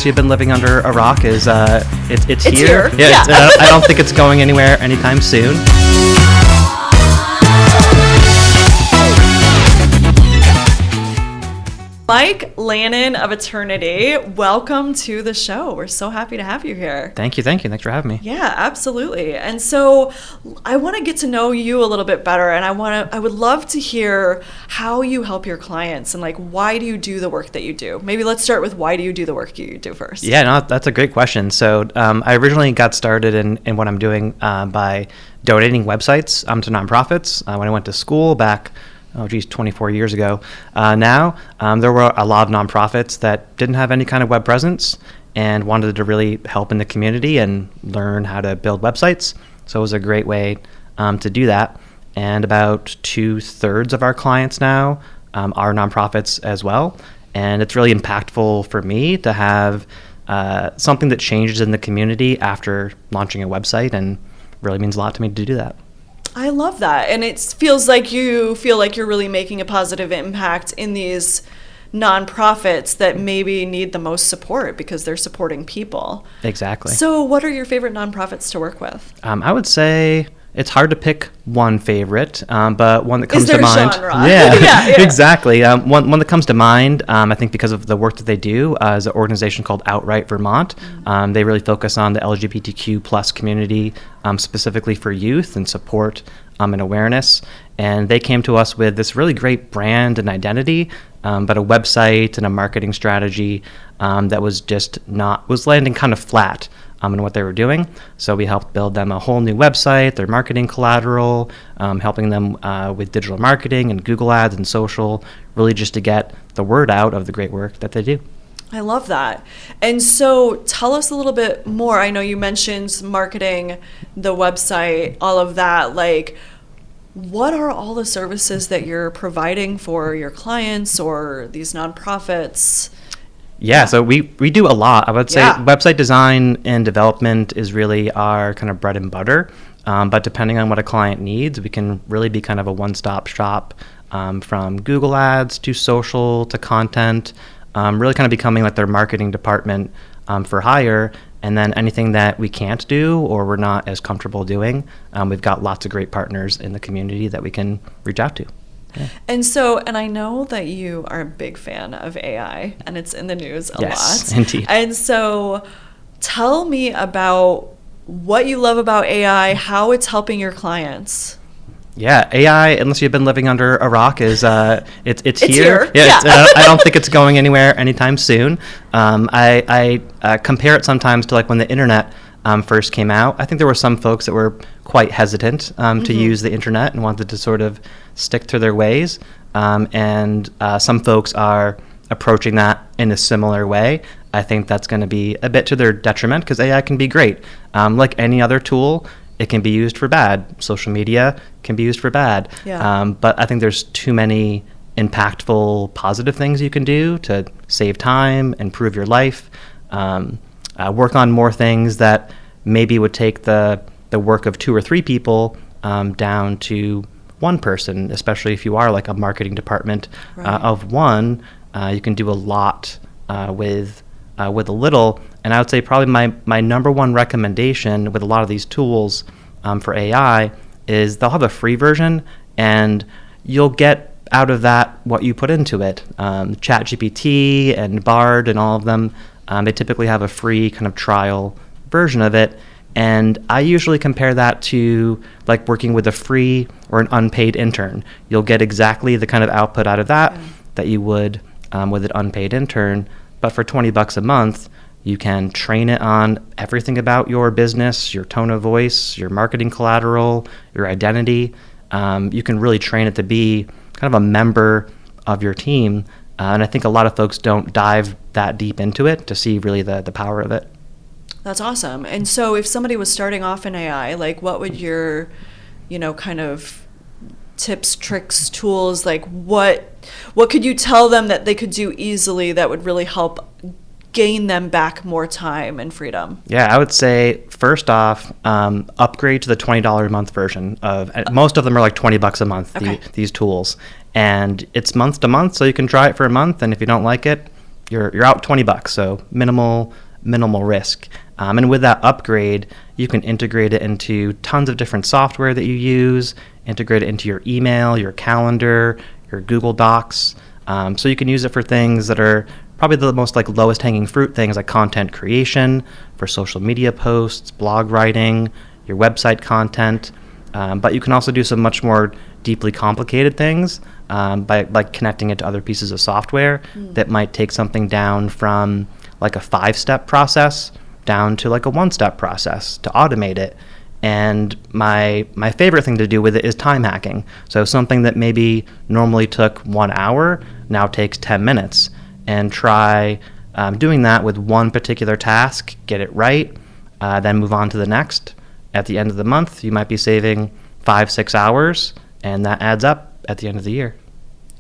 unless you've been living under a rock, is it's here. Yeah, I don't think it's going anywhere anytime soon. Mike Lannen of Eternity, welcome to the show. We're so happy to have you here. Thank you. Thanks for having me. Yeah, absolutely. And so I want to get to know you a little bit better, and I would love to hear how you help your clients and like why do you do the work that you do? Maybe let's start with why do you do the work you do first? Yeah, no, that's a great question. So I originally got started in what I'm doing by donating websites to nonprofits. When I went to school back 24 years ago. Now, there were a lot of nonprofits that didn't have any kind of web presence and wanted to really help in the community and learn how to build websites. So it was a great way to do that. And about 2/3 of our clients now are nonprofits as well. And it's really impactful for me to have something that changes in the community after launching a website, and really means a lot to me to do that. I love that. And it feels like you feel like you're really making a positive impact in these nonprofits that maybe need the most support because they're supporting people. Exactly. So what are your favorite nonprofits to work with? I would say it's hard to pick one favorite, but one that comes to mind. Is there a genre? Yeah, exactly. One that comes to mind, I think because of the work that they do, is an organization called Outright Vermont. They really focus on the LGBTQ plus community, specifically for youth and support and awareness. And they came to us with this really great brand and identity, but a website and a marketing strategy that was landing kind of flat in what they were doing. So we helped build them a whole new website, their marketing collateral, helping them with digital marketing and Google Ads and social, really just to get the word out of the great work that they do. I love that. And so tell us a little bit more. I know you mentioned marketing, the website, all of that. Like, what are all the services that you're providing for your clients or these nonprofits? Yeah, so we do a lot. I would say website design and development is really our kind of bread and butter. But depending on what a client needs, we can really be kind of a one-stop shop, from Google Ads to social to content, really kind of becoming like their marketing department for hire. And then anything that we can't do or we're not as comfortable doing, we've got lots of great partners in the community that we can reach out to. Yeah. And I know that you are a big fan of AI, and it's in the news a lot. Yes, indeed. And so tell me about what you love about AI, how it's helping your clients. Yeah, AI, unless you've been living under a rock, is it's here. Yeah. I don't think it's going anywhere anytime soon. I compare it sometimes to like when the internet first came out. I think there were some folks that were quite hesitant to use the internet and wanted to sort of stick to their ways. And some folks are approaching that in a similar way. I think that's going to be a bit to their detriment because AI can be great. Like any other tool, it can be used for bad. Social media can be used for bad. Yeah. But I think there's too many impactful, positive things you can do to save time, improve your life, work on more things that maybe would take the work of 2 or 3 people down to one person, especially if you are like a marketing department of one. You can do a lot with a little. And I would say probably my number one recommendation with a lot of these tools for AI is they'll have a free version, and you'll get out of that what you put into it. ChatGPT and Bard and all of them, they typically have a free kind of trial version of it. And I usually compare that to like working with a free or an unpaid intern. You'll get exactly the kind of output out of that that you would with an unpaid intern. But for $20 a month, you can train it on everything about your business, your tone of voice, your marketing collateral, your identity. You can really train it to be kind of a member of your team. And I think a lot of folks don't dive that deep into it to see really the power of it. That's awesome. And so if somebody was starting off in AI, like what would your, kind of tips, tricks, tools, like what could you tell them that they could do easily that would really help gain them back more time and freedom? Yeah, I would say first off, upgrade to the $20 a month version of, most of them are like $20 a month, these tools. And it's month to month, so you can try it for a month, and if you don't like it, you're out $20, so minimal risk. And with that upgrade, you can integrate it into tons of different software that you use, integrate it into your email, your calendar, your Google Docs. So you can use it for things that are probably the most like lowest hanging fruit things, like content creation for social media posts, blog writing, your website content. But you can also do some much more deeply complicated things by like connecting it to other pieces of software that might take something down from like a 5-step process down to like a 1-step process to automate it. And my favorite thing to do with it is time hacking. So something that maybe normally took 1 hour now takes 10 minutes. And try doing that with one particular task, get it right, then move on to the next. At the end of the month, you might be saving 5-6 hours, and that adds up at the end of the year.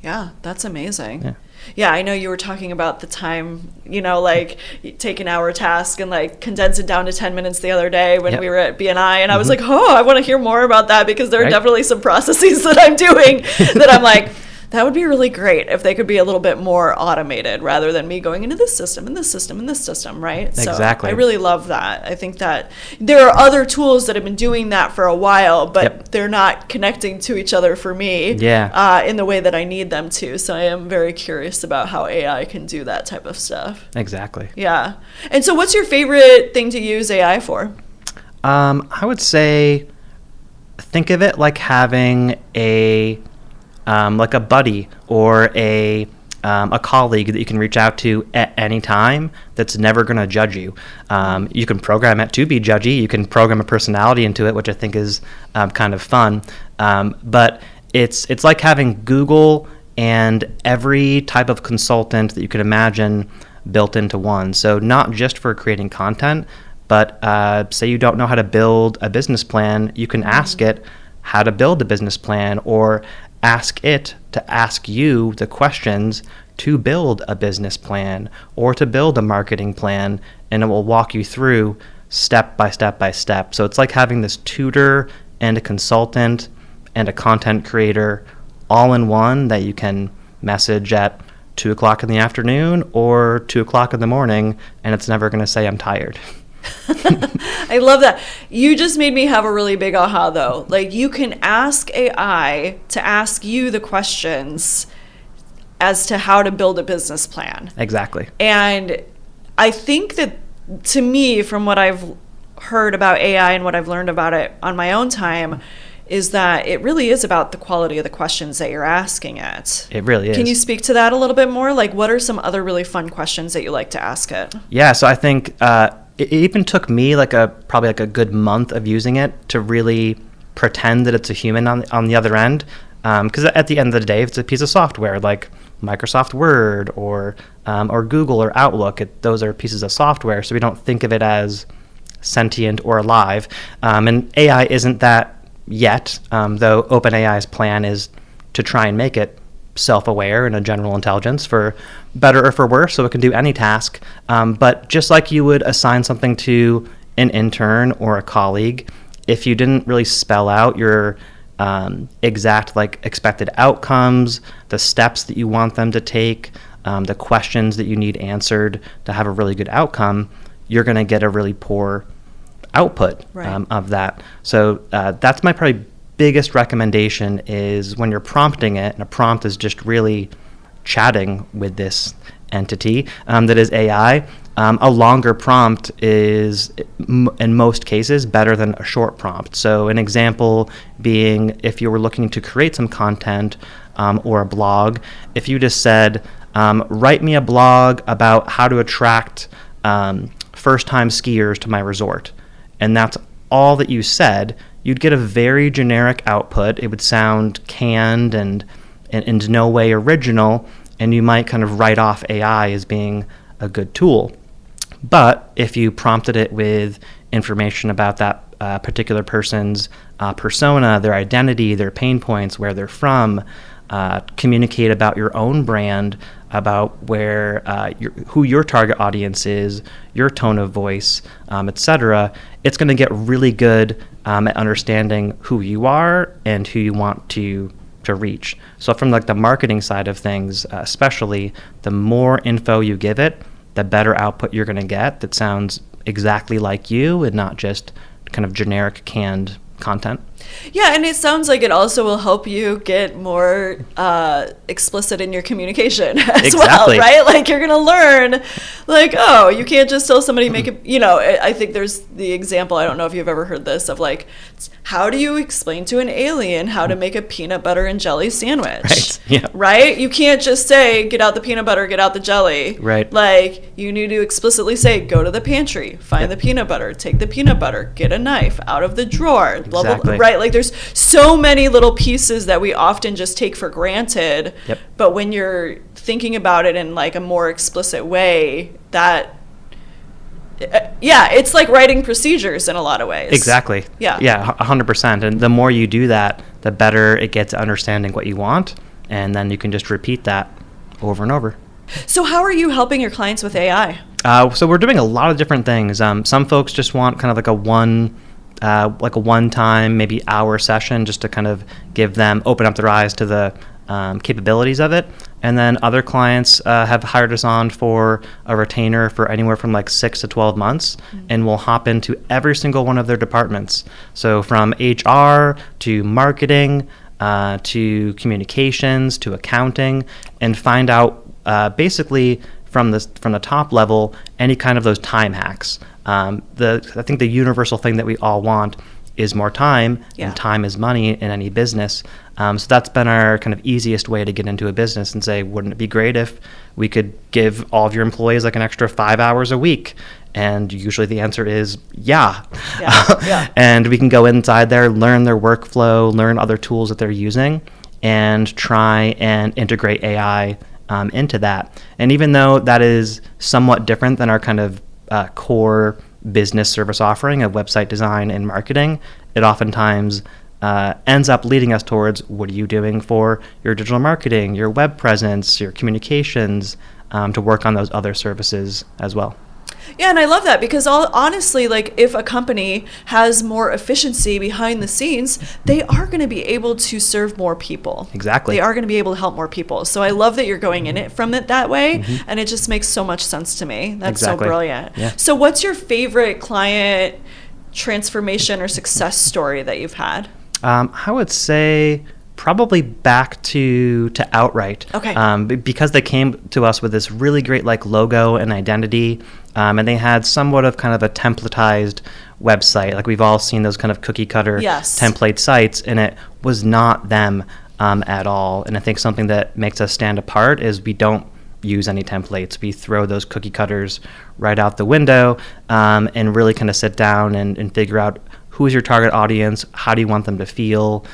Yeah, that's amazing. Yeah, I know you were talking about the time, like you take an hour task and like condense it down to 10 minutes the other day when we were at BNI, and I was like, I want to hear more about that, because there are definitely some processes that I'm doing that I'm like, that would be really great if they could be a little bit more automated rather than me going into this system and this system and this system, right? Exactly. So I really love that. I think that there are other tools that have been doing that for a while, but they're not connecting to each other for me in the way that I need them to. So I am very curious about how AI can do that type of stuff. Exactly. Yeah. And so what's your favorite thing to use AI for? I would say think of it like having a buddy or a colleague that you can reach out to at any time that's never going to judge you. You can program it to be judgy. You can program a personality into it, which I think is kind of fun. But it's like having Google and every type of consultant that you could imagine built into one. So not just for creating content, but say you don't know how to build a business plan, you can ask it how to build a business plan, or ask it to ask you the questions to build a business plan or to build a marketing plan, and it will walk you through step by step by step. So it's like having this tutor and a consultant and a content creator all in one that you can message at 2 o'clock in the afternoon or 2 o'clock in the morning, and it's never going to say I'm tired. I love that. You just made me have a really big aha, though. Like, you can ask AI to ask you the questions as to how to build a business plan. Exactly. And I think that, to me, from what I've heard about AI and what I've learned about it on my own time, is that it really is about the quality of the questions that you're asking it. It really is. Can you speak to that a little bit more? Like, what are some other really fun questions that you like to ask it? Yeah, so I think it even took me probably a good month of using it to really pretend that it's a human on the other end. Because at the end of the day, if it's a piece of software like Microsoft Word or Google or Outlook, those are pieces of software, so we don't think of it as sentient or alive. And AI isn't that yet, though OpenAI's plan is to try and make it self-aware and a general intelligence, for better or for worse, so it can do any task. But just like you would assign something to an intern or a colleague, if you didn't really spell out your exact expected outcomes, the steps that you want them to take, the questions that you need answered to have a really good outcome, you're going to get a really poor output of that. So that's my probably biggest recommendation, is when you're prompting it, and a prompt is just really chatting with this entity that is AI, a longer prompt is, in most cases, better than a short prompt. So an example being, if you were looking to create some content or a blog, if you just said, write me a blog about how to attract first-time skiers to my resort, and that's all that you said, you'd get a very generic output. It would sound canned and in no way original, and you might kind of write off AI as being a good tool. But if you prompted it with information about that particular person's persona, their identity, their pain points, where they're from, communicate about your own brand, about who your target audience is, your tone of voice, etc., it's going to get really good at understanding who you are and who you want to to reach. So from like the marketing side of things, especially, the more info you give it, the better output you're going to get that sounds exactly like you and not just kind of generic canned content. Yeah, and it sounds like it also will help you get more explicit in your communication as well, right? Like you're gonna learn, like, oh, you can't just tell somebody make it. You know, I think there's the example. I don't know if you've ever heard this of like, how do you explain to an alien how to make a peanut butter and jelly sandwich? Right. Yeah. Right. You can't just say get out the peanut butter, get out the jelly. Right. Like you need to explicitly say go to the pantry, find the peanut butter, take the peanut butter, get a knife out of the drawer. Blah, blah, blah, right. Like there's so many little pieces that we often just take for granted. Yep. But when you're thinking about it in like a more explicit way, that it's like writing procedures in a lot of ways. Exactly. Yeah. Yeah, 100%. And the more you do that, the better it gets at understanding what you want. And then you can just repeat that over and over. So how are you helping your clients with AI? So we're doing a lot of different things. Some folks just want kind of like a one-time, maybe hour session just to kind of open up their eyes to the capabilities of it. And then other clients have hired us on for a retainer for anywhere from like 6 to 12 months, and we'll hop into every single one of their departments. So from HR to marketing to communications to accounting, and find out basically from the top level any kind of those time hacks. I think the universal thing that we all want is more time, and time is money in any business. So that's been our kind of easiest way to get into a business and say, wouldn't it be great if we could give all of your employees like an extra 5 hours a week? And usually the answer is yeah. And we can go inside there, learn their workflow, learn other tools that they're using, and try and integrate AI into that. And even though that is somewhat different than our kind of core business service offering of website design and marketing, it oftentimes ends up leading us towards what are you doing for your digital marketing, your web presence, your communications, to work on those other services as well. Yeah, and I love that because honestly, like if a company has more efficiency behind the scenes, they are going to be able to serve more people. Exactly. They are going to be able to help more people. So I love that you're going in it from it that way, and it just makes so much sense to me. That's so brilliant. Yeah. So what's your favorite client transformation or success story that you've had? I would say probably back to Outright. Okay. Because they came to us with this really great like logo and identity, and they had somewhat of kind of a templatized website. Like we've all seen those kind of cookie cutter template sites, and it was not them at all. And I think something that makes us stand apart is we don't use any templates. We throw those cookie cutters right out the window, and really kind of sit down and figure out who is your target audience, how do you want them to feel,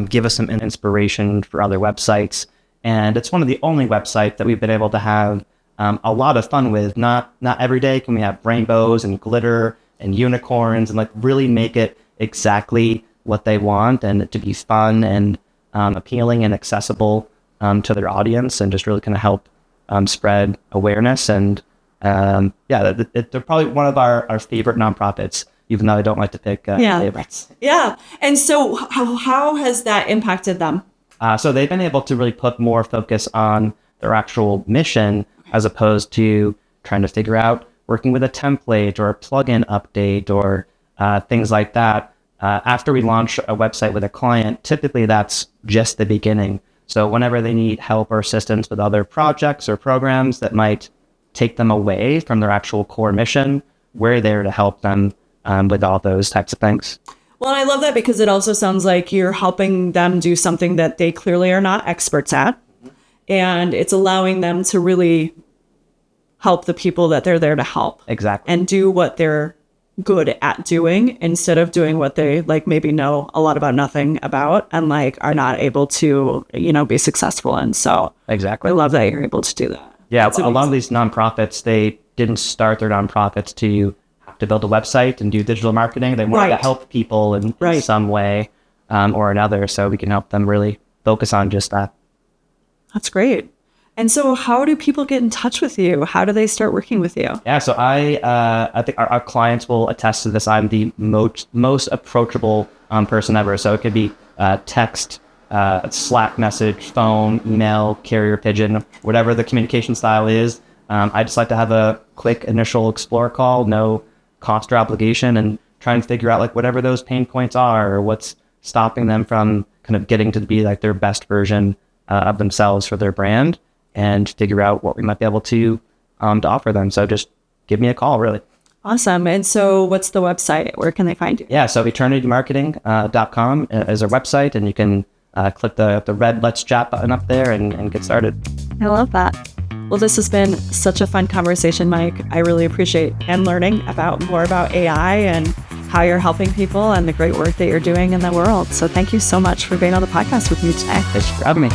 give us some inspiration for other websites. And it's one of the only websites that we've been able to have a lot of fun with. Not every day can we have rainbows and glitter and unicorns and like really make it exactly what they want, and it to be fun and appealing and accessible to their audience, and just really kind of help spread awareness. And they're probably one of our favorite nonprofits, even though I don't like to pick favorites. Yeah. And so how has that impacted them? So they've been able to really put more focus on their actual mission as opposed to trying to figure out working with a template or a plugin update or things like that. After we launch a website with a client, typically that's just the beginning. So whenever they need help or assistance with other projects or programs that might take them away from their actual core mission, we're there to help them with all those types of things. Well, I love that because it also sounds like you're helping them do something that they clearly are not experts at. And it's allowing them to really help the people that they're there to help. Exactly. And do what they're good at doing instead of doing what they like maybe know a lot about nothing about and like are not able to, be successful in. So exactly. I love that you're able to do that. Yeah, a lot of these nonprofits, they didn't start their nonprofits to build a website and do digital marketing. They wanted to help people in some way or another, so we can help them really focus on just that. That's great. And so how do people get in touch with you? How do they start working with you? Yeah, so I think our clients will attest to this. I'm the most approachable person ever. So it could be text, Slack message, phone, email, carrier pigeon, whatever the communication style is. I just like to have a quick initial explore call, no cost or obligation, and try and figure out like whatever those pain points are or what's stopping them from kind of getting to be like their best version of themselves for their brand, and figure out what we might be able to offer them. So just give me a call, really. Awesome. And so what's the website? Where can they find you? Yeah, so eternitymarketing.com is our website, and you can click the red Let's Chat button up there and get started. I love that. Well, this has been such a fun conversation, Mike. I really appreciate and learning more about AI and how you're helping people and the great work that you're doing in the world. So thank you so much for being on the podcast with me today. Thanks for having me.